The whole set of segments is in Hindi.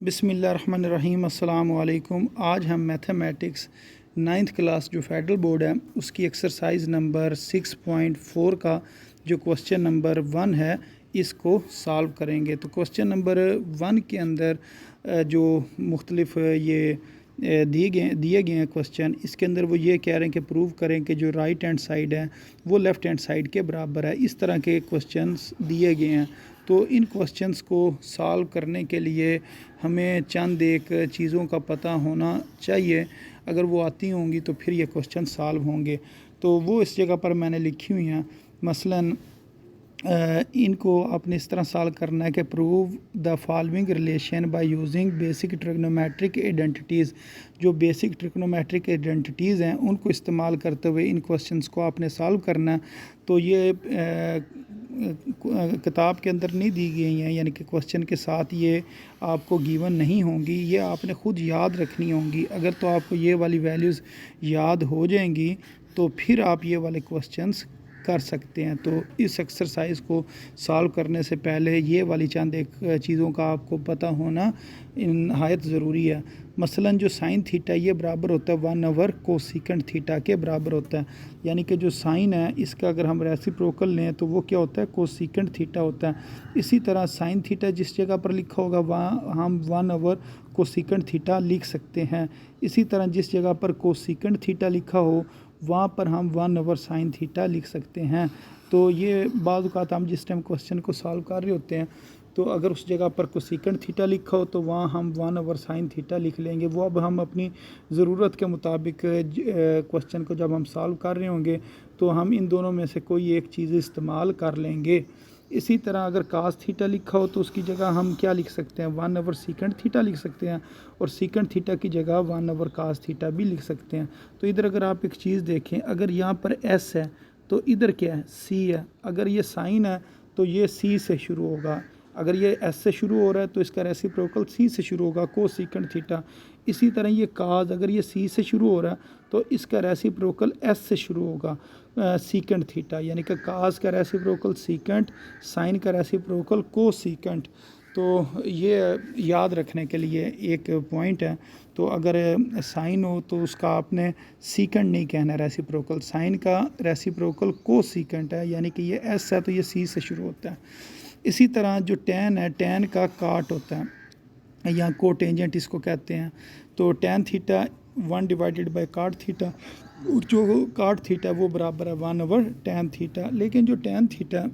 बिस्मिल्लाहिर्रहमानिर्रहीम अस्सलाम वालेकुम। आज हम मैथमेटिक्स 9th क्लास जो फेडरल बोर्ड है उसकी एक्सरसाइज नंबर 6.4 का जो क्वेश्चन नंबर 1 है इसको सॉल्व करेंगे। तो क्वेश्चन नंबर 1 के अंदर जो मुख्तलिफ ये दिए गए हैं क्वेश्चन, इसके अंदर वो ये कह रहे हैं कि प्रूव करें कि जो राइट हैंड साइड है वो लेफ़्ट हैंड साइड के बराबर है। इस तरह के क्वेश्चंस दिए गए हैं। तो इन क्वेश्चंस को सॉल्व करने के लिए हमें चंद एक चीज़ों का पता होना चाहिए। अगर वो आती होंगी तो फिर ये क्वेश्चन सॉल्व होंगे। तो वो इस जगह पर मैंने लिखी हुई हैं। मसलन इनको आपने इस तरह सॉल्व करना है कि prove the following relation by using basic trigonometric identities. जो बेसिक ट्रिग्नोमेट्रिक आइडेंटिटीज़ हैं उनको इस्तेमाल करते हुए इन क्वेश्चंस को आपने सॉल्व करना है। तो ये किताब के अंदर नहीं दी गई हैं, यानी कि क्वेश्चन के साथ ये आपको गिवन नहीं होंगी, ये आपने ख़ुद याद रखनी होंगी। अगर तो आपको ये वाली वैल्यूज़ याद हो जाएंगी तो फिर आप ये वाले क्वेश्चंस कर सकते हैं। तो इस एक्सरसाइज को सॉल्व करने से पहले ये वाली चंद एक चीज़ों का आपको पता होना नहायत ज़रूरी है। मसलन जो साइन थीटा ये बराबर होता है 1/, कोसेकेंट थीटा के बराबर होता है। यानी कि जो साइन है इसका अगर हम रेसिप्रोकल लें तो वो क्या होता है, कोसेकेंट थीटा होता है। इसी तरह साइन थीटा जिस जगह पर लिखा होगा वहाँ हम 1/, कोसेकेंट थीटा लिख सकते हैं। इसी तरह जिस जगह पर कोसेकेंट थीटा लिखा हो वहाँ पर हम 1/, साइन थीटा लिख सकते हैं। तो ये बाज़ औक़ात हम जिस टाइम क्वेश्चन को सॉल्व कर रहे होते हैं तो अगर उस जगह पर कोसेकेंट थीटा लिखा हो तो वहाँ हम 1/, साइन थीटा लिख लेंगे। वो अब हम अपनी ज़रूरत के मुताबिक क्वेश्चन को जब हम सॉल्व कर रहे होंगे तो हम इन दोनों में से कोई एक चीज़ इस्तेमाल कर लेंगे। इसी तरह अगर कास थीटा लिखा हो तो उसकी जगह हम क्या लिख सकते हैं, 1/, सेकेंट थीटा लिख सकते हैं, और सेकेंट थीटा की जगह 1/, कास थीटा भी लिख सकते हैं। तो इधर अगर आप एक चीज़ देखें, अगर यहाँ पर एस है तो इधर क्या है, सी है। अगर ये साइन है तो ये सी से शुरू होगा। अगर ये एस से शुरू हो रहा है तो इसका रेसिप्रोकल सी से शुरू होगा, कोसेकेंट थीटा। इसी तरह ये काज अगर ये सी से शुरू हो रहा है तो इसका रेसिप्रोकल एस से शुरू होगा, सीकेंट थीटा। यानी कि काज का रेसिप्रोकल सीकेंट, साइन का रेसिप्रोकल कोसेकेंट। तो ये याद रखने के लिए एक पॉइंट है। तो अगर साइन हो तो उसका आपने सीकेंट नहीं कहना, रेसिप्रोकल। साइन का रेसिप्रोकल कोसेकेंट है, यानी कि ये एस है तो ये सी से शुरू होता है। इसी तरह जो टैन है, टैन का काट होता है या कोटेंजेंट इसको कहते हैं। तो टैन थीटा 1/, काट थीटा, और जो काट थीटा वो बराबर है 1/, टैन थीटा। लेकिन जो टैन थीटा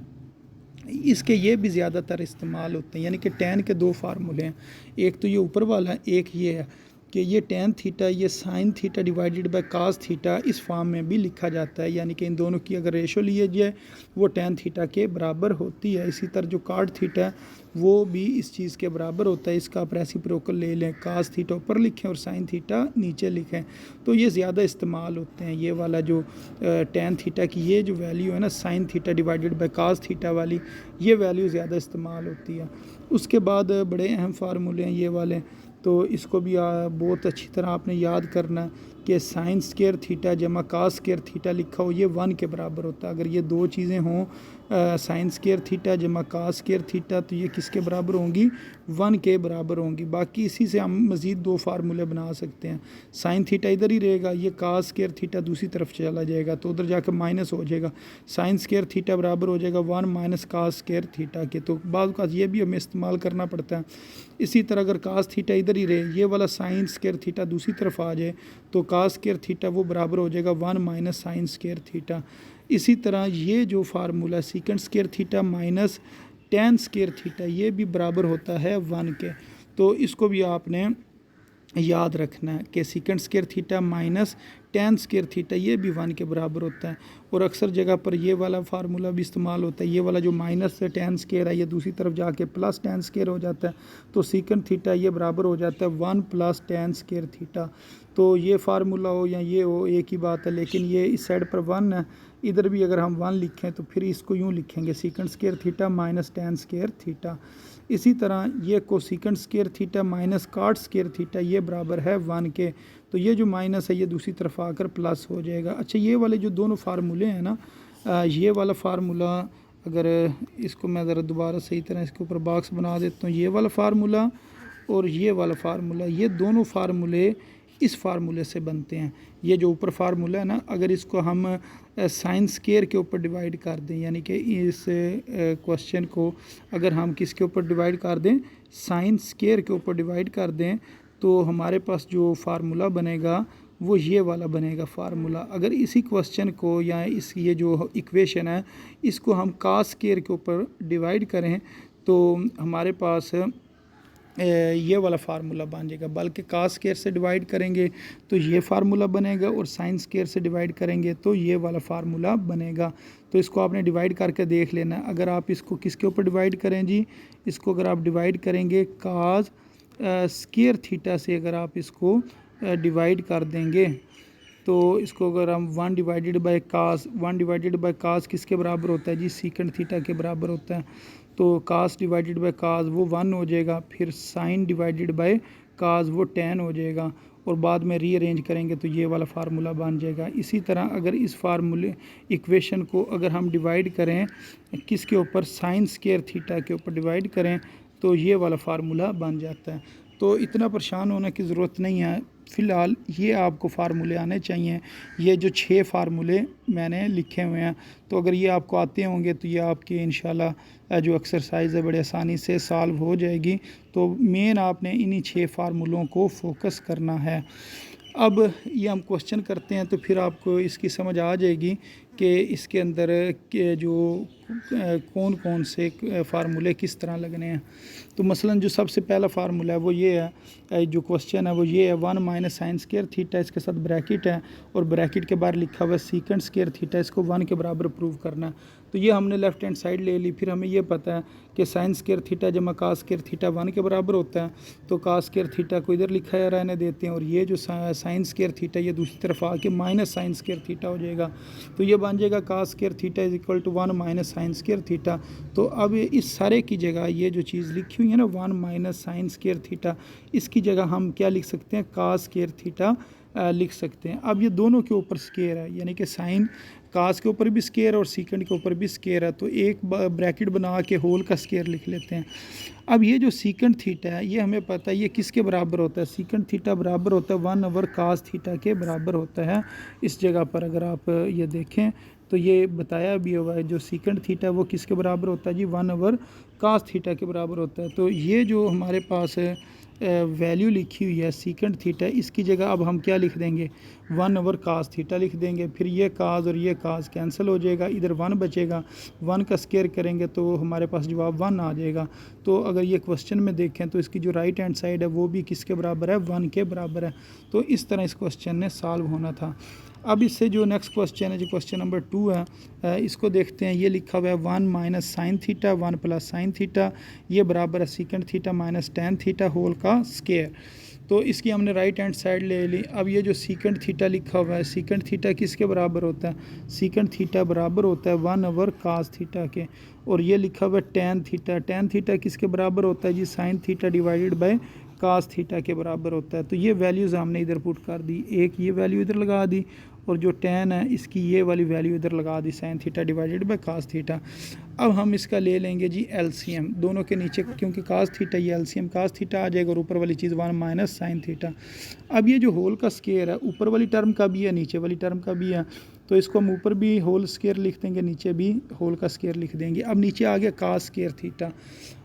इसके ये भी ज़्यादातर इस्तेमाल होते हैं। यानी कि टैन के दो फार्मूले हैं, एक तो ये ऊपर वाला है, एक ये है कि ये टैन थीटा ये साइन थीटा / कास थीटा इस फॉर्म में भी लिखा जाता है। यानी कि इन दोनों की अगर रेशो लिए जाए वो टैन थीटा के बराबर होती है। इसी तरह जो काट थीटा है वो भी इस चीज़ के बराबर होता है। इसका आप रेसिप्रोकल ले लें, कास थीटा ऊपर लिखें और साइन थीटा नीचे लिखें। तो ये ज़्यादा इस्तेमाल होते हैं। ये वाला जो टैन थीटा की ये जो वैल्यू है ना, साइन थीटा / कास थीटा वाली, ये वैल्यू ज़्यादा इस्तेमाल होती है। उसके बाद बड़े अहम फार्मूले हैं ये वाले, तो इसको भी बहुत अच्छी तरह आपने याद करना है कि साइन स्क्वायर थीटा जमा कास स्क्वायर थीटा लिखा हो ये 1 के बराबर होता है। अगर ये दो चीज़ें हों, साइन स्क्वायर थीटा जमा कास स्क्वायर थीटा, तो ये किसके बराबर होंगी, 1 के बराबर होंगी। बाकी इसी से हम मज़ीद दो फार्मूले बना सकते हैं। साइन थीटा इधर ही रहेगा, ये कास स्क्वायर थीटा दूसरी तरफ चला जाएगा तो उधर जाकर माइनस हो जाएगा। साइन स्क्वायर थीटा बराबर हो जाएगा 1 - कास स्क्वायर थीटा के। तो बाद का ये भी हमें इस्तेमाल करना पड़ता है। इसी तरह अगर कास थीटा इधर ही रहे, ये वाला साइन स्क्वायर थीटा दूसरी तरफ आ जाए तो कास स्क्वायर थीटा वो बराबर हो जाएगा 1 - साइन स्क्वायर थीटा। इसी तरह ये जो formula secant square theta minus tan square theta ये भी बराबर होता है 1 के। तो इसको भी आपने याद रखना है कि secant square theta minus tan square theta ये भी 1 के बराबर होता है। और अक्सर जगह पर ये वाला फार्मूला भी इस्तेमाल होता है। ये वाला जो माइनस से टैन स्क्वायर है ये दूसरी तरफ जाके प्लस टैन स्क्वायर हो जाता है। तो सीकेंट थीटा ये बराबर हो जाता है 1 + टैन स्क्वायर थीटा। तो ये फार्मूला हो या ये हो एक ही बात है, लेकिन ये इस साइड पर 1 है, इधर भी अगर हम 1 लिखें तो फिर इसको यूँ लिखेंगे secant square theta minus tan square theta. इसी तरह ये कोसेकेंट स्क्वायर थीटा माइनस काट स्क्वायर थीटा ये बराबर है 1 के। तो ये जो माइनस है ये दूसरी तरफ आकर प्लस हो जाएगा। अच्छा, ये वाले जो दोनों फार्मूले हैं ना, ये वाला फार्मूला अगर इसको मैं ज़रा दोबारा सही तरह इसके ऊपर बॉक्स बना देता हूँ, ये वाला फार्मूला और ये वाला फार्मूला, ये दोनों फार्मूले इस फार्मूले से बनते हैं। ये जो ऊपर फार्मूला है ना, अगर इसको हम साइन स्क्वायर के ऊपर डिवाइड कर दें, यानी कि इस क्वेश्चन को अगर हम किसके ऊपर डिवाइड कर दें, साइन स्क्वायर के ऊपर डिवाइड कर दें, तो हमारे पास जो फार्मूला बनेगा वो ये वाला बनेगा फार्मूला। अगर इसी क्वेश्चन को या इस ये जो इक्वेशन है इसको हम कास स्क्वायर के ऊपर डिवाइड करें तो हमारे पास ये वाला फार्मूला बन जाएगा। बल्कि कास स्क्वायर से डिवाइड करेंगे तो ये फार्मूला बनेगा और साइन स्क्वायर से डिवाइड करेंगे तो ये वाला फार्मूला बनेगा। तो इसको आपने डिवाइड करके देख लेना। अगर आप इसको किसके ऊपर डिवाइड करें जी, इसको अगर आप डिवाइड करेंगे कास स्क्वायर थीटा से अगर आप इसको डिवाइड कर देंगे तो इसको अगर हम 1 डिवाइडेड बाय कास किसके बराबर होता है जी, सीकेंड थीटा के बराबर होता है। तो कास डिवाइडेड बाय कास वो 1 हो जाएगा, फिर साइन डिवाइडेड बाय कास वो 10 हो जाएगा और बाद में रीअरेंज करेंगे तो ये वाला फार्मूला बन जाएगा। इसी तरह अगर इस फार्मूले इक्वेशन को अगर हम डिवाइड करें किसके ऊपर, साइन स्क्वायर थीटा के ऊपर डिवाइड करें तो ये वाला फार्मूला बन जाता है। तो इतना परेशान होने की ज़रूरत नहीं है। फ़िलहाल ये आपको फार्मूले आने चाहिए। ये जो 6 फार्मूले मैंने लिखे हुए हैं, तो अगर ये आपको आते होंगे तो ये आपकी इंशाल्लाह जो एक्सरसाइज है बड़े आसानी से सॉल्व हो जाएगी। तो मेन आपने इन्हीं 6 फार्मूलों को फोकस करना है। अब ये हम क्वेश्चन करते हैं तो फिर आपको इसकी समझ आ जाएगी कि इसके अंदर के जो कौन कौन से फार्मूले किस तरह लगने हैं। तो मसलन जो सबसे पहला फार्मूला है वो ये है, जो क्वेश्चन है वो ये है 1 माइनस साइन स्क्वायर थीटा, इसके साथ ब्रैकेट है और ब्रैकेट के बाहर लिखा हुआ है सीकेंड स्क्वायर थीटा, इसको 1 के बराबर प्रूव करना है। तो ये हमने लेफ्ट हैंड साइड ले ली। फिर हमें ये पता है कि साइन स्क्वायर थीटा जमा कास स्क्वायर थीटा 1 के बराबर होता है, तो कास स्क्वायर थीटा को इधर लिखा है रहने देते हैं और ये जो साइन स्क्वायर थीटा ये दूसरी तरफ आके माइनस साइन स्क्वायर थीटा हो जाएगा। तो ये बन जाएगा cos square theta is equal to 1 minus sine square theta. तो अब इस सारे की जगह ये जो चीज़ लिखी हुई है ना 1 माइनस साइन स्क्वायर थीटा, इसकी जगह हम क्या लिख सकते हैं, कास स्क्वायर थीटा लिख सकते हैं। अब ये दोनों के ऊपर स्क्वायर है, यानी कि साइन कास के ऊपर भी स्क्वायर और सीकेंड के ऊपर भी स्क्वायर है, तो एक ब्रैकेट बना के होल का स्क्वायर लिख लेते हैं। अब ये जो सीकेंड थीटा है ये हमें पता है ये किसके बराबर होता है, सीकेंड थीटा बराबर होता है 1 कास थीटा के बराबर होता है। इस जगह पर अगर आप ये देखें तो ये बताया भी हुआ है, जो सीकेंड थीटा वो किसके बराबर होता है जी, 1 कास थीटा के बराबर होता है। तो ये जो हमारे पास वैल्यू लिखी हुई है सीकेंड थीटा, इसकी जगह अब हम क्या लिख देंगे, 1 कास थीटा लिख देंगे। फिर ये कास और ये कास कैंसिल हो जाएगा, इधर 1 बचेगा, 1 का स्क्वायर करेंगे तो हमारे पास जवाब 1 आ जाएगा। तो अगर ये क्वेश्चन में देखें तो इसकी जो राइट हैंड साइड है वो भी किसके बराबर है, 1 के बराबर है। तो इस तरह इस क्वेश्चन ने सॉल्व होना था। अब इससे जो नेक्स्ट क्वेश्चन है, जो क्वेश्चन नंबर 2 है, इसको देखते हैं। ये लिखा हुआ है 1 minus sine theta 1 plus sine theta, ये बराबर है secant theta minus tan theta whole का स्क्वायर। तो इसकी हमने राइट हैंड साइड ले ली। अब ये जो सीकेंड थीटा लिखा हुआ है, सीकेंड थीटा किसके बराबर होता है, सीकेंड थीटा बराबर होता है 1 कास थीटा के। और ये लिखा हुआ है टेन थीटा किसके बराबर होता है जी, sine theta divided by cos theta के बराबर होता है। तो ये वैल्यूज़ हमने इधर पुट कर दी, एक ये वैल्यू इधर लगा दी और जो टेन है इसकी ये वाली वैल्यू इधर लगा दी, sine theta divided by cos theta. अब हम इसका ले लेंगे जी एलसीएम दोनों के नीचे, क्योंकि कास थीटा ये एलसीएम कास थीटा आ जाएगा और ऊपर वाली चीज़ 1 माइनस साइन थीटा। अब ये जो होल का स्क्वायर है ऊपर वाली टर्म का भी है नीचे वाली टर्म का भी है, तो इसको हम ऊपर भी होल स्क्वायर लिख देंगे, नीचे भी होल का स्क्वायर लिख देंगे। अब नीचे आ गया कास स्क्वायर थीटा।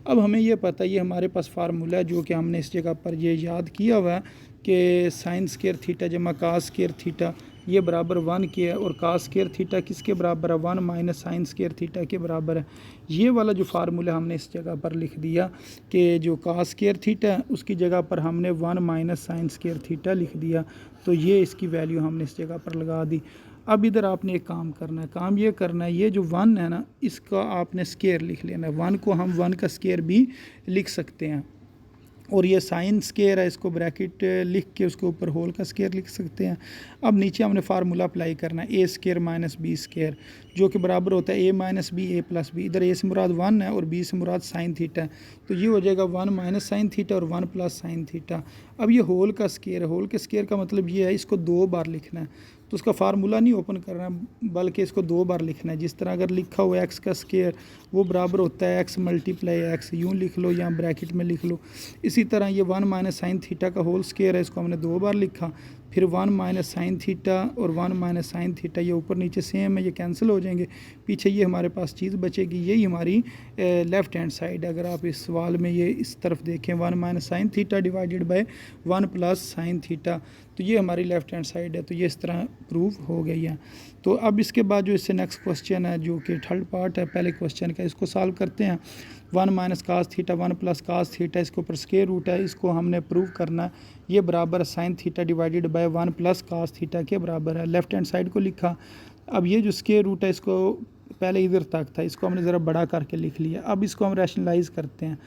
अब हमें ये पता है, ये हमारे पास फार्मूला है जो कि हमने इस जगह पर ये याद किया हुआ है कि साइन स्क्वायर थीटा जमा कास स्क्वायर थीटा ये बराबर 1 के है और कास स्क्वायर थीटा किसके बराबर है, 1 माइनस साइन स्क्वायर थीटा के बराबर है। ये वाला जो फार्मूला हमने इस जगह पर लिख दिया कि जो कास स्क्वायर थीटा है उसकी जगह पर हमने 1 माइनस साइन स्क्वायर थीटा लिख दिया। तो ये इसकी वैल्यू हमने इस जगह पर लगा दी। अब इधर आपने एक काम करना है, काम ये करना है, ये जो 1 है ना इसका आपने स्क्वायर लिख लेना है। 1 को हम 1 का स्क्वायर भी लिख सकते हैं और ये साइन स्क्वायर है, इसको ब्रैकेट लिख के उसके ऊपर होल का स्क्वायर लिख सकते हैं। अब नीचे हमने फार्मूला अप्लाई करना है, ए स्क्वायर माइनस बी स्क्वायर जो कि बराबर होता है ए minus B A plus B. इधर ए से मुराद 1 है और बी से मुराद साइन थीटा है, तो ये हो जाएगा 1 माइनस साइन थीटा और 1 प्लस साइन थीटा। अब ये होल का स्क्वायर है, होल के स्क्वायर का मतलब ये है इसको 2 बार लिखना है। तो उसका फार्मूला नहीं ओपन करना बल्कि इसको 2 बार लिखना है। जिस तरह अगर लिखा हुआ एक्स का स्केयर वो बराबर होता है एक्स मल्टीप्लाई एक्स, यूँ लिख लो या ब्रैकेट में लिख लो। इसी तरह ये 1 माइनस साइन थीटा का होल स्केयर है, इसको हमने 2 बार लिखा। फिर 1 माइनस साइन थीटा और 1 माइनस साइन थीटा ये ऊपर नीचे सेम है, ये कैंसिल हो जाएंगे। पीछे ये हमारे पास चीज़ बचेगी, यही हमारी लेफ़्ट हैंड साइड है। अगर आप इस सवाल में ये इस तरफ देखें 1 minus sine theta divided by 1 plus sine theta, तो ये हमारी लेफ़्ट हैंड साइड है। तो ये इस तरह प्रूव हो गई है। तो अब इसके बाद जो इससे नेक्स्ट क्वेश्चन है जो कि थर्ड पार्ट है पहले क्वेश्चन का, इसको सॉल्व करते हैं। 1 minus cos theta 1 plus cos theta, इसके ऊपर स्क्वायर रूट है, इसको हमने प्रूव करना है। ये बराबर sine theta divided by 1 plus cos theta के बराबर है। लेफ़्ट हैंड साइड को लिखा। अब ये जो स्क्वायर रूट है इसको पहले इधर तक था, इसको हमने ज़रा बड़ा करके लिख लिया। अब इसको हम रैशनलाइज़ करते हैं।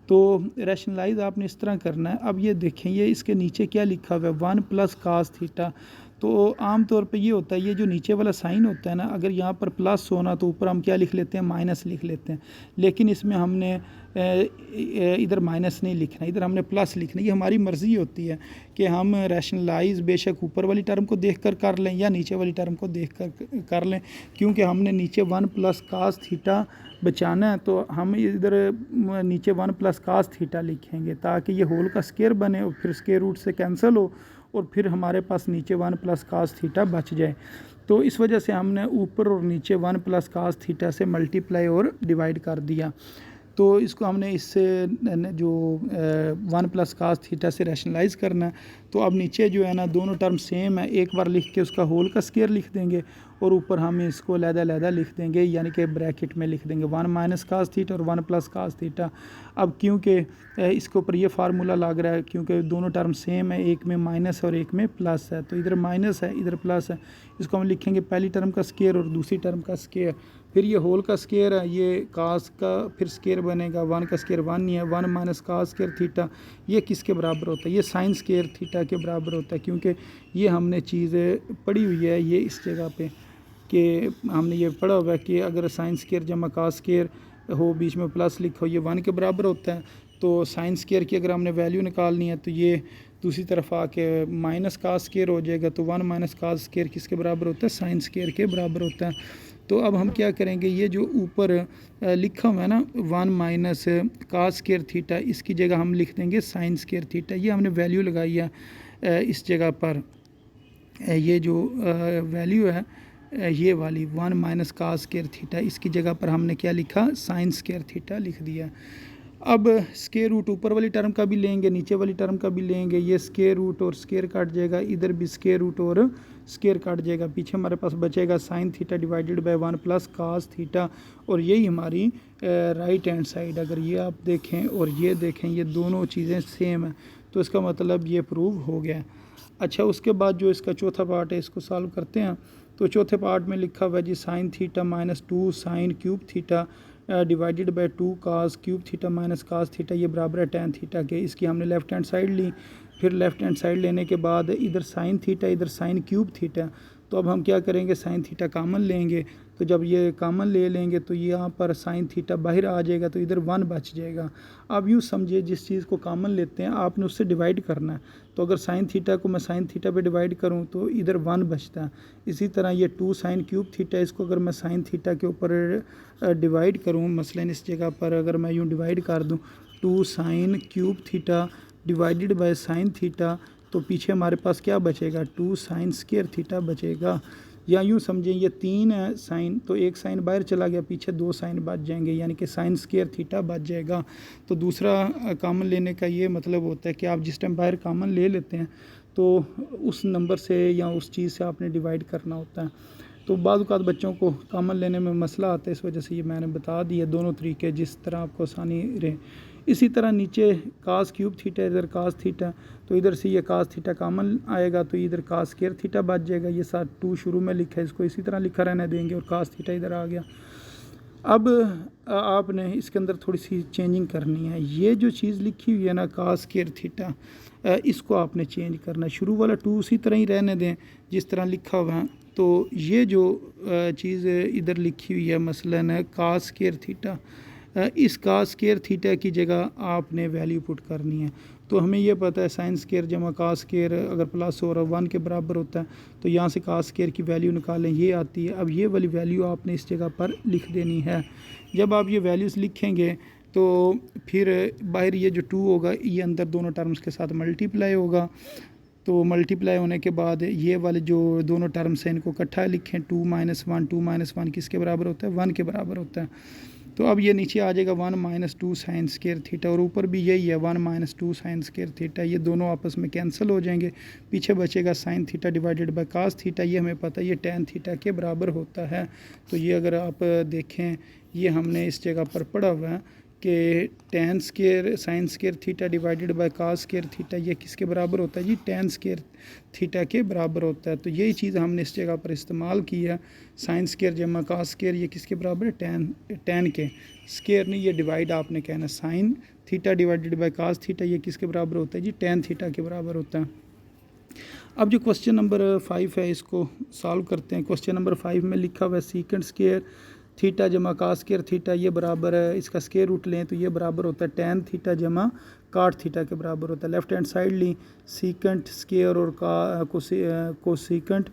तो रैशनलाइज़ आपने इस तरह करना है। अब ये देखें ये इसके नीचे क्या लिखा हुआ है 1 प्लस कास थीटा। तो आम तौर पे ये होता है ये जो नीचे वाला साइन होता है ना, अगर यहाँ पर प्लस होना तो ऊपर हम क्या लिख लेते हैं माइनस लिख लेते हैं। लेकिन इसमें हमने इधर माइनस नहीं लिखना, इधर हमने प्लस लिखना। ये हमारी मर्ज़ी होती है कि हम रैशनलाइज बेशक ऊपर वाली टर्म को देख कर लें या नीचे वाली टर्म को देख कर लें, क्योंकि हमने नीचे 1 प्लस कास थीटा बचाना है। तो हम इधर नीचे 1 प्लस कास थीटा लिखेंगे ताकि ये होल का स्क्वायर बने और फिर स्क्वायर रूट से कैंसिल हो और फिर हमारे पास नीचे 1 प्लस कास थीटा बच जाए। तो इस वजह से हमने ऊपर और नीचे 1 प्लस कास थीटा से मल्टीप्लाई और डिवाइड कर दिया। तो इसको हमने इससे जो 1 प्लस कास थीटा से रैशनलाइज़ करना है। तो अब नीचे जो है ना दोनों टर्म सेम है, एक बार लिख के उसका होल का स्क्वायर लिख देंगे और ऊपर हम इसको लहदा लिख देंगे, यानी कि ब्रैकेट में लिख देंगे 1 माइनस कास थीटा और 1 प्लस कास थीटा। अब क्योंकि इसके ऊपर ये फार्मूला लग रहा है क्योंकि दोनों टर्म सेम है, एक में माइनस और एक में प्लस है, तो इधर माइनस है इधर प्लस है। इसको हम लिखेंगे पहली टर्म का स्क्वायर और दूसरी टर्म का स्क्वायर। फिर ये होल का स्क्वायर है, ये कास का फिर स्क्वायर बनेगा, 1 का स्क्वायर 1 ही है। 1 माइनस कास स्क्वायर थीटा ये किसके बराबर होता है, ये साइन स्क्वायर थीटा के बराबर होता है। क्योंकि ये हमने चीज़ें पढ़ी हुई है ये इस जगह पे कि हमने ये पढ़ा हुआ है कि अगर साइन स्क्वायर जमा कास स्क्वायर हो बीच में प्लस लिखो ये 1 के बराबर होता है। तो साइन स्क्वायर की अगर हमने वैल्यू निकालनी है तो ये दूसरी तरफ आके माइनस कास स्क्वायर हो जाएगा। तो 1 माइनस कास स्क्वायर किसके बराबर होता है, साइन स्क्वायर के बराबर होता है। तो अब हम क्या करेंगे, ये जो ऊपर लिखा हुआ है ना 1 माइनस कास स्क्वायर थीटा, इसकी जगह हम लिख देंगे साइन स्क्वायर थीटा। ये हमने वैल्यू लगाई है इस जगह पर, ये जो वैल्यू है ये वाली 1 माइनस कास स्क्वायर थीटा, इसकी जगह पर हमने क्या लिखा साइन स्क्वायर थीटा लिख दिया। अब स्क्वायर रूट ऊपर वाली टर्म का भी लेंगे नीचे वाली टर्म का भी लेंगे, ये स्क्वायर रूट और स्क्वायर कट जाएगा, इधर भी स्क्वायर रूट और स्क्वायर कट जाएगा। पीछे हमारे पास बचेगा sine theta divided by 1 plus cos theta, और यही हमारी राइट हैंड साइड। अगर ये आप देखें और ये देखें ये दोनों चीज़ें सेम है, तो इसका मतलब ये प्रूव हो गया। अच्छा, उसके बाद जो इसका चौथा पार्ट है इसको सॉल्व करते हैं। तो चौथे पार्ट में लिखा हुआ है जी sine theta minus 2 sine cube theta divided by 2 cos cube theta minus cos theta, ये बराबर है टैन थीटा के। इसकी हमने लेफ़्ट हैंड साइड ली। फिर लेफ़्ट हैंड साइड लेने के बाद इधर साइन थीटा इधर साइन क्यूब थीटा। तो अब हम क्या करेंगे, साइन थीटा कामन लेंगे। तो जब ये कामन ले लेंगे तो यहाँ पर साइन थीटा बाहर आ जाएगा, तो इधर 1 बच जाएगा। अब यूँ समझिए जिस चीज़ को कामन लेते हैं आपने उससे डिवाइड करना है। तो अगर साइन थीटा को मैं साइन थीटा पे डिवाइड करूँ तो इधर 1 बचता है। इसी तरह ये 2 साइन क्यूब थीटा, इसको अगर मैं साइन थीटा के ऊपर डिवाइड करूँ, मसलन इस जगह पर अगर मैं यूँ डिवाइड कर दूँ 2 sine cube theta divided by sine theta, तो पीछे हमारे पास क्या बचेगा 2 साइन स्क्वायर थीटा बचेगा। या यूँ समझें ये 3 है साइन, तो एक साइन बाहर चला गया, पीछे 2 साइन बच जाएंगे, यानी कि साइन स्क्वायर थीटा बच जाएगा। तो दूसरा कामन लेने का ये मतलब होता है कि आप जिस टाइम बाहर कामन ले लेते हैं तो उस नंबर से या उस चीज़ से आपने डिवाइड करना होता है। तो बाद औक़ात बच्चों को कामन लेने में मसला आता है, इस वजह से ये मैंने बता दिया दोनों तरीके जिस तरह आपको आसानी रहे। इसी तरह नीचे कास क्यूब थीटा इधर कास थीटा, तो इधर से ये कास थीटा कामन आएगा तो इधर कास स्क्वायर थीटा बच जाएगा। ये साथ 2 शुरू में लिखा है, इसको इसी तरह लिखा रहने देंगे और कास थीटा इधर आ गया। अब आपने इसके अंदर थोड़ी सी चेंजिंग करनी है। ये जो चीज़ लिखी हुई है ना कास स्क्वायर थीटा, इसको आपने चेंज करना है। शुरू वाला 2 उसी तरह ही रहने दें जिस तरह लिखा हुआ है। तो ये जो चीज़ इधर लिखी हुई है मसलन कास स्क्वायर थीटा, इस कास स्केयर थीटा की जगह आपने वैल्यू पुट करनी है। तो हमें ये पता है साइन स्केयर जमा कास स्केयर अगर प्लस और 1 के बराबर होता है तो यहाँ से कास स्केयर की वैल्यू निकालें, ये आती है। अब ये वाली वैल्यू आपने इस जगह पर लिख देनी है। जब आप ये वैल्यूज़ लिखेंगे तो फिर बाहर ये जो 2 होगा ये अंदर दोनों टर्म्स के साथ मल्टीप्लाई होगा। तो मल्टीप्लाई होने के बाद ये वाले जो दोनों टर्म्स हैं इनको इकट्ठा लिखें, 2 - 1, 2 - 1 किसके बराबर होता है, 1 के बराबर होता है। तो अब ये नीचे आ जाएगा 1 - 2 साइन स्केयर थीटा, और ऊपर भी यही है 1 - 2 साइन स्केयर थीटा। ये दोनों आपस में कैंसिल हो जाएंगे, पीछे बचेगा sine theta divided by cos theta. ये हमें पता है ये टैन थीटा के बराबर होता है। तो ये अगर आप देखें ये हमने इस जगह पर पढ़ा हुआ है कि tan square sine square theta divided by cos square theta ये किसके बराबर होता है जी, टैन स्केयर थीटा के बराबर होता है। तो यही चीज़ हमने इस जगह पर इस्तेमाल की है। साइन स्केयर जमा कास स्केयर ये किसके बराबर है, टैन के। स्केयर नहीं, ये डिवाइड आपने कहना, sine theta divided by cos theta ये किसके बराबर होता है जी, टैन थीटा के बराबर होता है। अब जो क्वेश्चन नंबर 5 है इसको सॉल्व करते हैं। क्वेश्चन नंबर 5 में लिखा हुआ है सीकेंट स्केयर थीटा जमा कास स्केयर थीटा ये बराबर है, इसका स्केयर रूट लें तो ये बराबर होता है टैन थीटा जमा काट थीटा के बराबर होता है। लेफ्ट हैंड साइड ली सीकेंट स्केयर और कोसीकेंट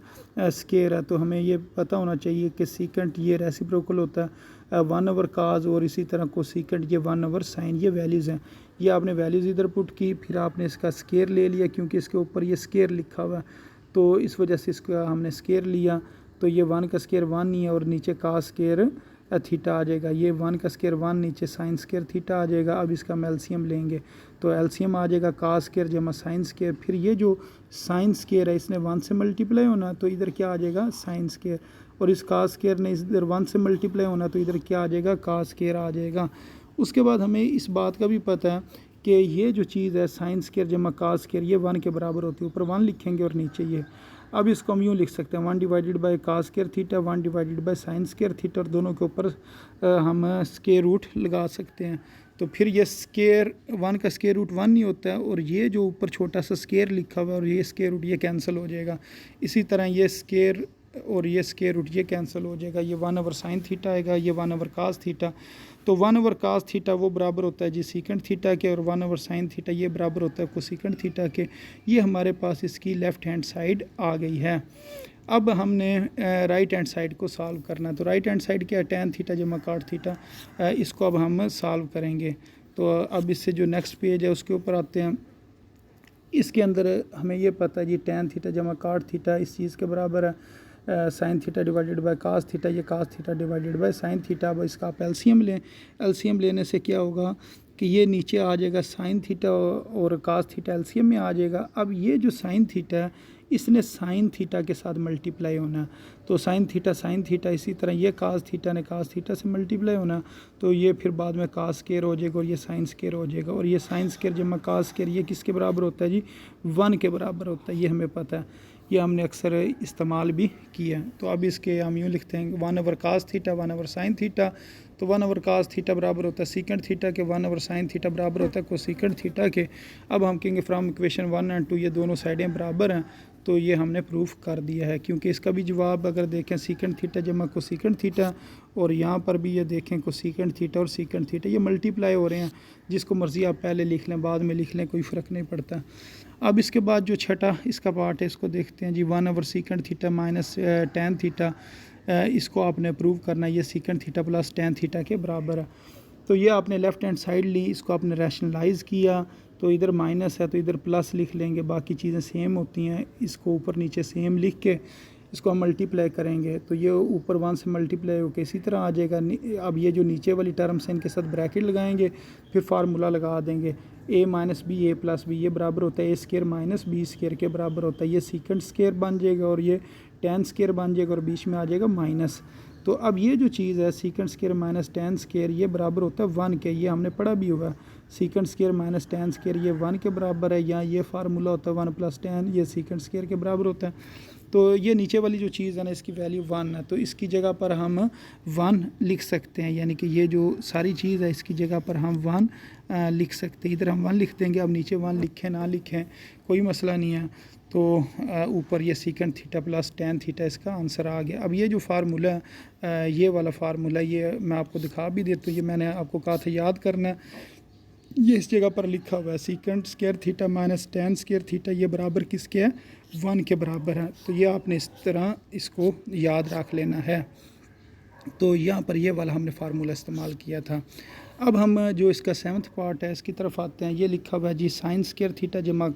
स्केयर है। तो हमें ये पता होना चाहिए कि सीकेंट ये रेसिप्रोकल होता है 1/काज, और इसी तरह कोसीकेंट ये 1/साइन। ये वैल्यूज़ हैं, ये आपने वैल्यूज़ इधर पुट की, फिर आपने इसका स्केयर ले लिया क्योंकि इसके ऊपर ये स्केयर लिखा हुआ है तो इस वजह से इसका हमने स्केयर लिया। तो ये 1 का स्केयर 1 नहीं है और नीचे कास स्केयर थीटा आ जाएगा। ये 1 का स्केयर 1 नीचे साइन स्केयर थीटा आ जाएगा। अब इसका हम एलसीएम लेंगे तो एलसीएम आ जाएगा कास स्केयर जमा साइन स्केयर। फिर ये जो साइन स्केयर है इसने 1 से मल्टीप्लाई होना तो इधर क्या आ जाएगा साइन स्केयर, और इस कास स्केयर ने इधर 1 से मल्टीप्लाई होना तो इधर क्या आ जाएगा कास स्केयर आ जाएगा। उसके बाद हमें इस बात का भी पता है कि ये जो चीज़ है साइन स्केयर जमा कास स्केयर ये 1 के बराबर होती है। ऊपर 1 लिखेंगे और नीचे ये। अब इसको हम यूँ लिख सकते हैं 1 divided by cos square theta 1 divided by sine square theta, और दोनों के ऊपर हम स्केयर रूट लगा सकते हैं। तो फिर ये स्केयर 1 का स्केयर रूट 1 नहीं होता है, और ये जो ऊपर छोटा सा स्केयर लिखा हुआ है और ये स्केयर रूट ये कैंसिल हो जाएगा। इसी तरह ये स्केयर और ये स्केयर रूट ये कैंसिल हो जाएगा। ये 1/साइन थीटा आएगा, ये 1/कास थीटा। तो 1/कास थीटा वो बराबर होता है जी सीकेंट थीटा के, और 1/साइन थीटा ये बराबर होता है कोसीकेंट थीटा के। ये हमारे पास इसकी लेफ़्ट हैंड साइड आ गई है। अब हमने राइट हैंड साइड को सॉल्व करना है। तो राइट हैंड साइड क्या है, टैन थीटा जमा काट थीटा। इसको अब हम सॉल्व करेंगे। तो अब इससे जो नेक्स्ट पेज है उसके ऊपर आते हैं। इसके अंदर हमें ये पता है जी टैन थीटा जमा काट थीटा इस चीज़ के बराबर है sine theta divided by cos theta, ये cos theta divided by sine theta. अब इसका आप एलसीएम लें। एलसीएम लेने से क्या होगा कि ये नीचे आ जाएगा साइन थीटा और कास थीटा एलसीएम में आ जाएगा। अब ये जो साइन थीटा है इसने साइन थीटा के साथ मल्टीप्लाई होना, तो साइन थीटा। इसी तरह ये कास थीटा ने कास थीटा से मल्टीप्लाई होना, तो ये फिर बाद में कास स्केयर हो जाएगा और ये साइन स्केयर हो जाएगा। और ये साइन स्केयर जमा कास स्केयर ये किसके बराबर होता है जी, 1 के बराबर होता है। ये हमें पता है, ये हमने अक्सर इस्तेमाल भी किया है। तो अब इसके हम यूँ लिखते हैं 1/कास थीटा 1/साइन थीटा। तो 1/कास थीटा बराबर होता है सीकेंट थीटा के, 1/साइन थीटा बराबर होता है कोसीकेंट थीटा के। अब हम कहेंगे फ्रॉम इक्वेशन 1 और 2 ये दोनों साइडें बराबर हैं, तो ये हमने प्रूफ कर दिया है। क्योंकि इसका भी जवाब अगर देखें सीकेंट थीटा जमा कोसीकेंट थीटा, और यहाँ पर भी ये देखें कोसीकेंट थीटा और सीकेंट थीटा ये मल्टीप्लाई हो रहे हैं। जिसको मर्ज़ी आप पहले लिख लें बाद में लिख लें, कोई फ़र्क नहीं पड़ता। अब इसके बाद जो छठा इसका पार्ट है इसको देखते हैं जी 1/सीकेंट थीटा माइनस टैन थीटा। इसको आपने प्रूव करना है, ये secant theta plus tan theta के बराबर है। तो ये आपने लेफ़्ट हैंड साइड ली, इसको आपने रैशनलाइज़ किया, तो इधर माइनस है तो इधर प्लस लिख लेंगे, बाकी चीज़ें सेम होती हैं। इसको ऊपर नीचे सेम लिख के इसको हम मल्टीप्लाई करेंगे, तो ये ऊपर 1 से मल्टीप्लाई होकर इसी तरह आ जाएगा। अब ये जो नीचे वाली टर्म्स हैं इनके साथ ब्रैकेट लगाएंगे, फिर फार्मूला लगा देंगे a minus B A plus B, ये बराबर होता है a square minus B square के बराबर होता है। ये सीकेंट स्केयर बन जाएगा और ये टैन स्केयर बन जाएगा और बीच में आ जाएगा माइनस। तो अब ये जो चीज़ है secant square minus tan square ये बराबर होता है 1 के, ये हमने पढ़ा भी हुआ है। Secant square minus tan square ये 1 के बराबर है, या ये फार्मूला होता है 1 + tan ये सीकेंट स्केयर के बराबर होता है। तो ये नीचे वाली जो चीज़ है ना इसकी वैल्यू 1 है, तो इसकी जगह पर हम 1 लिख सकते हैं, यानी कि ये जो सारी चीज़ है इसकी जगह पर हम 1 लिख सकते हैं। इधर हम 1 लिख देंगे, अब नीचे 1 लिखें ना लिखें कोई मसला नहीं है। तो ऊपर ये secant theta plus tan theta इसका आंसर आ गया। अब ये जो फार्मूला है ये वाला फार्मूला ये मैं आपको दिखा भी देता हूँ, ये मैंने आपको कहा था याद करना है। ये इस जगह पर लिखा हुआ है secant square theta minus tan square theta ये बराबर किसके है 1 के बराबर है। तो ये आपने इस तरह इसको याद रख लेना है। तो यहाँ पर ये वाला हमने फार्मूला इस्तेमाल किया था। अब हम जो इसका 7th पार्ट है इसकी तरफ आते हैं। ये लिखा हुआ है जी साइन स्केयर थीटा जमा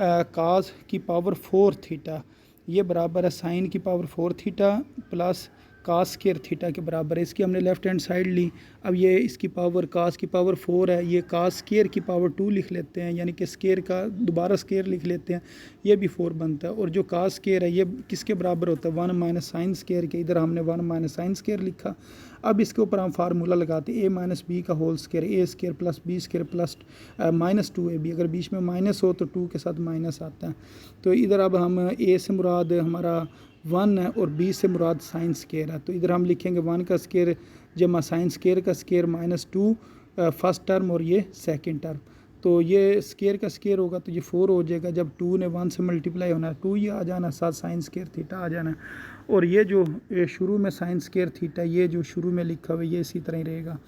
काज की पावर 4 थीटा ये बराबर है साइन की power 4 theta plus cos square theta के बराबर है। इसकी हमने लेफ़्ट हैंड साइड ली। अब ये इसकी पावर कास की पावर 4 है, ये कास स्केयर की पावर 2 लिख लेते हैं, यानी कि स्केयर का दोबारा स्केयर लिख लेते हैं, ये भी 4 बनता है। और जो कास स्केयर है ये किसके बराबर होता है 1 माइनस साइन स्केयर के, इधर हमने 1 माइनस साइन स्केयर लिखा। अब इसके ऊपर हम फार्मूला लगाते हैं a - b का whole square a square plus b square plus -2ab, अगर बीच में माइनस हो तो 2 के साथ माइनस आता है। तो इधर अब हम a से मुराद हमारा 1 है और b से मुराद साइन स्केयर है। तो इधर हम लिखेंगे 1 का स्केयर जमा साइन स्केयर का स्केयर -2 फर्स्ट टर्म और ये सेकंड टर्म। तो ये स्केयर का स्केयर होगा तो ये 4 हो जाएगा, जब 2 ने 1 से मल्टीप्लाई होना है 2 ये आ जाना, साथ साइन स्केयर थीटा आ जाना। और ये जो शुरू में साइन स्केयर थीटा ये जो शुरू में लिखा हुआ है ये इसी तरह ही रहेगा।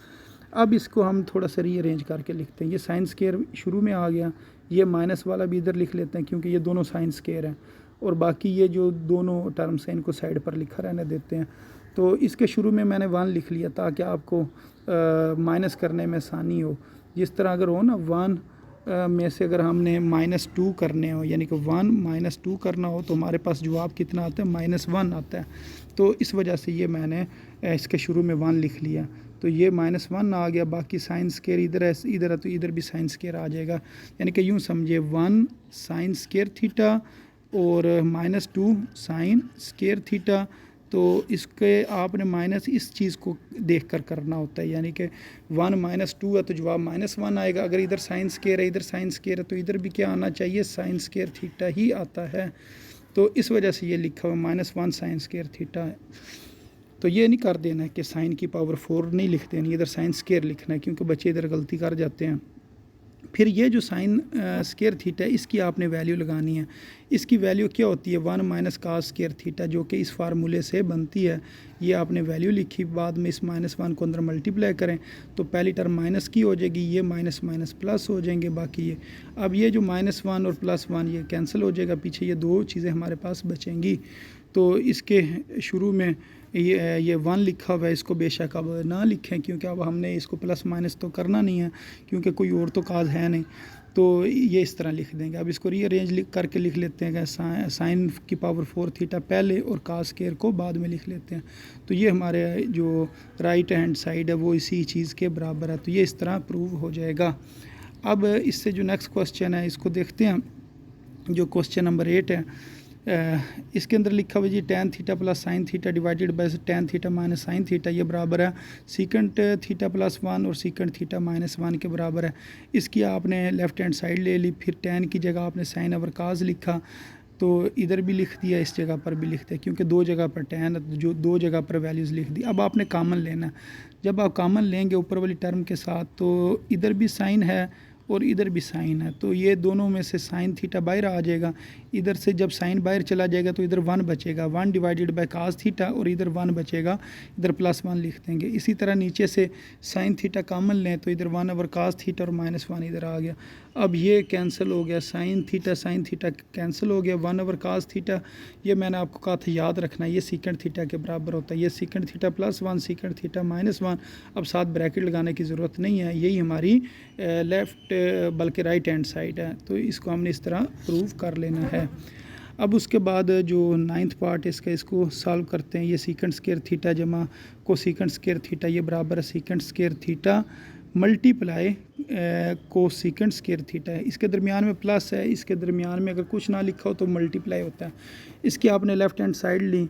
अब इसको हम थोड़ा सा रीअरेंज करके लिखते हैं। ये साइन स्केयर शुरू में आ गया, ये माइनस वाला भी इधर लिख लेते हैं क्योंकि ये दोनों साइन स्केयर हैं, और बाकी ये जो दोनों टर्म्स हैं इनको साइड पर लिखा रहने देते हैं। तो इसके शुरू में मैंने 1 लिख लिया ताकि आपको माइनस करने में आसानी हो। जिस तरह अगर हो ना 1 में से अगर हमने -2 करने हो, यानी कि 1 - 2 करना हो तो हमारे पास जवाब कितना आता है -1 आता है। तो इस वजह से ये मैंने इसके शुरू में 1 लिख लिया, तो ये -1 आ गया। बाकी साइन स्केयर इधर है तो इधर भी साइन स्केयर आ जाएगा, यानी कि यूँ समझिए 1 साइन स्केयर थीटा और -2 साइन स्केयर थीटा। तो इसके आपने माइनस इस चीज़ को देख कर करना होता है, यानी कि 1 - 2 है तो जवाब -1 आएगा। अगर इधर साइन स्केयर है इधर साइन स्केयर है तो इधर भी क्या आना चाहिए साइन स्केयर थीटा ही आता है। तो इस वजह से ये लिखा हुआ -1 साइन स्केयर थीटा है। तो ये नहीं कर देना है कि साइन की पावर 4 नहीं लिख देनी, इधर साइन स्केयर लिखना है क्योंकि बच्चे इधर गलती कर जाते हैं। फिर ये जो साइन स्केयर थीटा है इसकी आपने वैल्यू लगानी है। इसकी वैल्यू क्या होती है 1 माइनस कास स्केयर थीटा, जो कि इस फार्मूले से बनती है। ये आपने वैल्यू लिखी, बाद में इस -1 को अंदर मल्टीप्लाई करें तो पहली टर्म माइनस की हो जाएगी, ये माइनस माइनस प्लस हो जाएंगे बाकी ये। अब ये जो -1 और +1 ये कैंसिल हो जाएगा, पीछे ये दो चीज़ें हमारे पास बचेंगी। तो इसके शुरू में ये 1 लिखा हुआ है, इसको बेशक अब ना लिखें क्योंकि अब हमने इसको प्लस माइनस तो करना नहीं है क्योंकि कोई और तो काज है नहीं। तो ये इस तरह लिख देंगे। अब इसको रीअरेंज करके लिख लेते हैं कि साइन की पावर 4 थीटा पहले और कास स्केयर को बाद में लिख लेते हैं। तो ये हमारे जो राइट हैंड साइड है वो इसी चीज़ के बराबर है। तो ये इस तरह प्रूव हो जाएगा। अब इससे जो नेक्स्ट क्वेश्चन है इसको देखते हैं, जो क्वेश्चन नंबर 8 है। इसके अंदर लिखा हुआ जी tan theta plus sine theta divided bye tan theta minus sine theta ये बराबर है सीकेंट थीटा +1 और सीकेंट थीटा -1 के बराबर है। इसकी आपने लेफ़्ट हैंड साइड ले ली, फिर tan की जगह आपने साइन ओवर काज लिखा, तो इधर भी लिख दिया, इस जगह पर भी लिख दिया क्योंकि दो जगह पर tan जो दो जगह पर वैल्यूज़ लिख दी। अब आपने कॉमन लेना, जब आप कॉमन लेंगे ऊपर वाली टर्म के साथ तो इधर भी साइन है और इधर भी साइन है, तो ये दोनों में से साइन थीटा बाहर आ जाएगा। इधर से जब साइन बाहर चला जाएगा तो इधर 1 बचेगा, 1 डिवाइडेड बाय कास थीटा, और इधर 1 बचेगा, इधर +1 लिख देंगे। इसी तरह नीचे से साइन थीटा कॉमन लें तो इधर 1 ओवर कास थीटा और -1 इधर आ गया। अब ये कैंसिल हो गया, साइन थीटा कैंसिल हो गया, 1 ओवर कास थीटा ये मैंने आपको कहा था याद रखना, ये सीकेंट थीटा के बराबर होता है। ये सीकेंट थीटा +1 सीकेंट थीटा -1, अब साथ ब्रैकेट लगाने की ज़रूरत नहीं है, यही हमारी लेफ़्ट बल्कि राइट हैंड साइड है। तो इसको हमने इस तरह प्रूव कर लेना है। अब उसके बाद जो 9th पार्ट इसका, इसको सॉल्व करते हैं। ये सीकेंट स्केयर थीटा जमा को सीकेंट स्केयर थीटा ये बराबर है सीकेंट स्केयर थीटा मल्टीप्लाई को सीकेंट स्केयर थीटा है। इसके दरमियान में प्लस है, इसके दरमियान में अगर कुछ ना लिखा हो तो मल्टीप्लाई होता है। इसकी आपने लेफ़्ट हैंड साइड ली,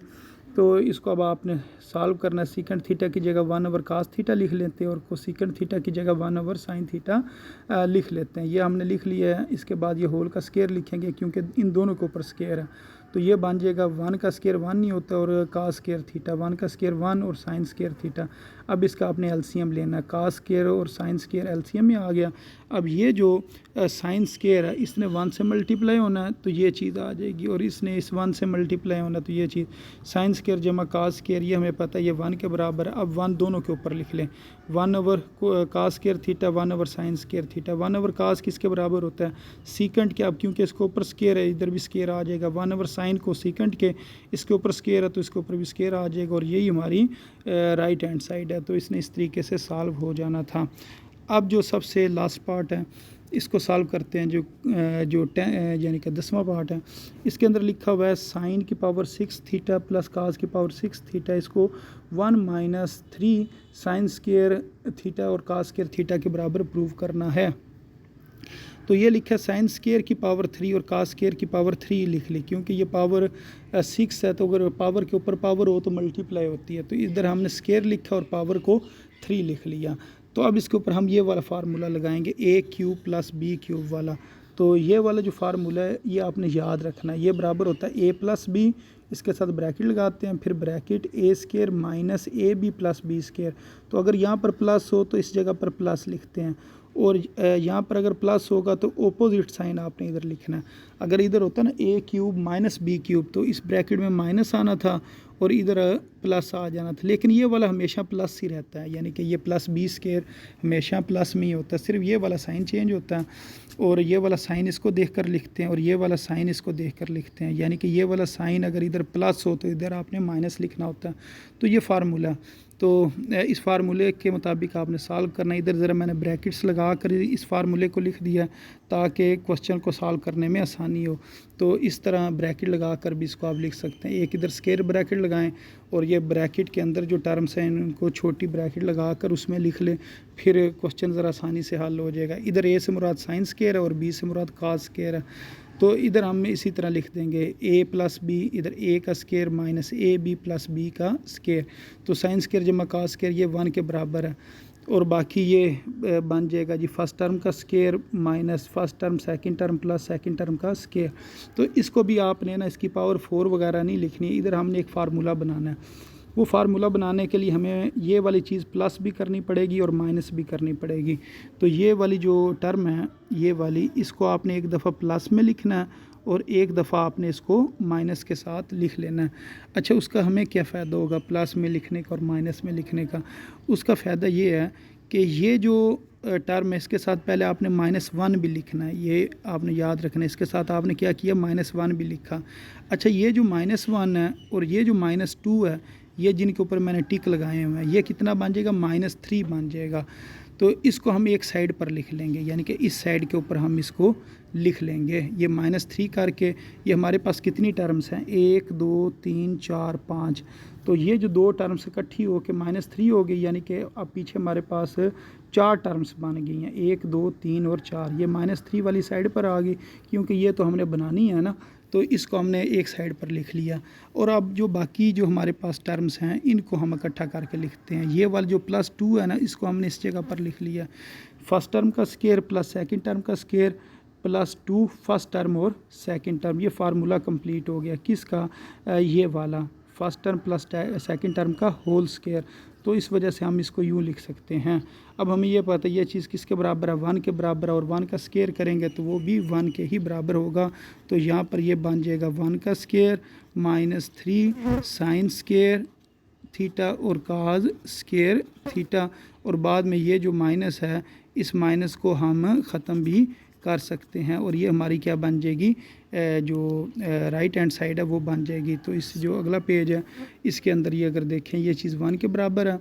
तो इसको अब आपने सॉल्व करना है। सीकेंट थीटा की जगह 1/cos थीटा लिख लेते हैं और कोसीकेंट थीटा की जगह 1/sin थीटा लिख लेते हैं। ये हमने लिख लिया है। इसके बाद ये होल का स्केयर लिखेंगे क्योंकि इन दोनों के ऊपर स्केयर है, तो ये बन जाएगा 1 का स्केयर 1 नहीं होता और cos स्केयर थीटा 1 का स्केयर 1 और sin स्केयर थीटा। अब इसका आपने एलसीएम लेना है। cos स्केयर और sin स्केयर एलसीएम में आ गया। अब ये जो sin स्केयर है इसने 1 से मल्टीप्लाई होना है तो ये चीज़ आ जाएगी, और इसने इस 1 से मल्टीप्लाई होना तो ये चीज़ sin स्केयर जमा cos स्केयर, ये हमें पता है ये 1 के बराबर है। अब 1 दोनों के ऊपर लिख लें। 1/cos square theta 1/sin square theta. 1/cos किसके बराबर होता है? सीकेंट के। अब क्योंकि इसके ऊपर स्केयर है इधर भी स्केयर आ जाएगा। 1/sin को सीकेंट के, इसके ऊपर स्केयर है तो इसके ऊपर भी स्केयर आ जाएगा, और यही हमारी राइट हैंड साइड है। तो इसने इस तरीके से सॉल्व हो जाना था। अब जो सबसे लास्ट पार्ट है इसको सॉल्व करते हैं, जो यानी कि 10वां पार्ट है। इसके अंदर लिखा हुआ है साइन की पावर 6 थीटा प्लस काज की पावर 6 थीटा, इसको 1 - 3 साइन स्केयर थीटा और काज स्केयर थीटा के बराबर प्रूव करना है। तो ये लिखा है साइन स्केयर की पावर 3 और काज स्केयर की पावर 3 लिख ली, क्योंकि ये पावर 6 है तो अगर पावर के ऊपर पावर हो तो मल्टीप्लाई होती है। तो इधर हमने स्केयर लिखा और पावर को 3 लिख लिया। तो अब इसके ऊपर हम ये वाला फार्मूला लगाएंगे a³ + b³ वाला। तो ये वाला जो फार्मूला है ये आपने याद रखना है। ये बराबर होता है a + b, इसके साथ ब्रैकेट लगाते हैं, फिर bracket a² - ab + b square. तो अगर यहाँ पर प्लस हो तो इस जगह पर प्लस लिखते हैं, और यहाँ पर अगर प्लस होगा तो ओपोजिट साइन आपने इधर लिखना है। अगर इधर होता ना a³ - b³ तो इस ब्रैकेट में माइनस आना था और इधर प्लस आ जाना था, लेकिन ये वाला हमेशा प्लस ही रहता है, यानी कि ये प्लस b स्केयर हमेशा प्लस में ही होता है, सिर्फ ये वाला साइन चेंज होता है। और ये वाला साइन इसको देखकर लिखते हैं और ये वाला साइन इसको देखकर लिखते हैं, यानी कि ये वाला साइन अगर इधर प्लस हो तो इधर आपने माइनस लिखना होता है। तो ये फार्मूला, तो इस फार्मूले के मुताबिक आपने सॉल्व करना है। इधर ज़रा मैंने ब्रैकेट्स लगा कर इस फार्मूले को लिख दिया ताकि क्वेश्चन को सॉल्व करने में आसानी हो। तो इस तरह ब्रैकेट लगा कर भी इसको आप लिख सकते हैं। एक इधर स्क्वायर ब्रैकेट लगाएं और ये ब्रैकेट के अंदर जो टर्म्स हैं उनको छोटी ब्रैकेट लगा कर उसमें लिख लें, फिर क्वेश्चन ज़रा आसानी से हल हो जाएगा। इधर ए से मुराद साइन स्क्वायर है और बी से मुराद कॉस स्क्वायर है। तो इधर हम इसी तरह लिख देंगे a + b, इधर a का स्केयर माइनस ab + b का स्केयर। तो साइन स्केयर जमा कॉस स्केयर ये 1 के बराबर है, और बाकी ये बन जाएगा जी फर्स्ट टर्म का square minus first term second term plus second term का स्केयर। तो इसको भी आपने ना इसकी पावर 4 वगैरह नहीं लिखनी है, इधर हमने एक फार्मूला बनाना है। वो फार्मूला बनाने के लिए हमें ये वाली चीज़ प्लस भी करनी पड़ेगी और माइनस भी करनी पड़ेगी। तो ये वाली जो टर्म है ये वाली, इसको आपने एक दफ़ा प्लस में लिखना है और एक दफ़ा आपने इसको माइनस के साथ लिख लेना है। अच्छा, उसका हमें क्या फ़ायदा होगा प्लस में लिखने का और माइनस में लिखने का? उसका फ़ायदा ये है कि ये जो टर्म है इसके साथ पहले आपने -1 भी लिखना है, ये आपने याद रखना है। इसके साथ आपने क्या किया, -1 भी लिखा। अच्छा, ये जो -1 है और ये जो -2 है, ये जिनके ऊपर मैंने टिक लगाए हुए हैं, ये कितना बन जाएगा, -3 बन जाएगा। तो इसको हम एक साइड पर लिख लेंगे, यानी कि इस साइड के ऊपर हम इसको लिख लेंगे। ये -3 करके ये हमारे पास कितनी टर्म्स हैं, 1 2 3 4 5। तो ये जो 2 टर्म्स इकट्ठी हो के -3 हो गई, यानी कि अब पीछे हमारे पास 4 टर्म्स बन गई हैं, 1 2 3 और 4। ये -3 वाली साइड पर आ गई क्योंकि ये तो हमने बनानी है ना, तो इसको हमने एक साइड पर लिख लिया। और अब जो बाकी जो हमारे पास टर्म्स हैं इनको हम इकट्ठा करके लिखते हैं। ये वाला जो +2 है ना, इसको हमने इस जगह पर लिख लिया, फर्स्ट टर्म का स्केयर प्लस सेकंड टर्म का स्केयर +2 फर्स्ट टर्म और सेकंड टर्म। ये फार्मूला कंप्लीट हो गया किसका, ये वाला first term plus second term का होल स्केयर। तो इस वजह से हम इसको यूँ लिख सकते हैं। अब हमें ये पता है ये चीज़ किसके बराबर है, 1 के बराबर है, और 1 का स्केयर करेंगे तो वो भी 1 के ही बराबर होगा। तो यहाँ पर ये बन जाएगा 1 का स्केयर -3 साइन स्केयर थीटा और काज स्केयर थीटा। और बाद में ये जो माइनस है इस माइनस को हम ख़त्म भी कर सकते हैं, और ये हमारी क्या बन जाएगी, जो राइट हैंड साइड है वो बन जाएगी। तो इस जो अगला पेज है इसके अंदर ये अगर देखें ये चीज़ 1 के बराबर है,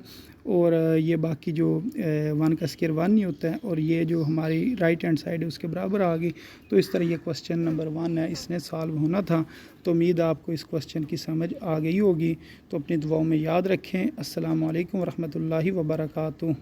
और ये बाकी जो 1 का स्केयर 1 नहीं होता है, और ये जो हमारी राइट हैंड साइड है उसके बराबर आ गई। तो इस तरह ये क्वेश्चन नंबर 1 है, इसने सॉल्व होना था। तो उम्मीद है आपको इस क्वेश्चन की समझ आ गई होगी। तो अपनी दुआओं में याद रखें। अस्सलामु अलैकुम वरहमतुल्लाहि वबरकातुहू।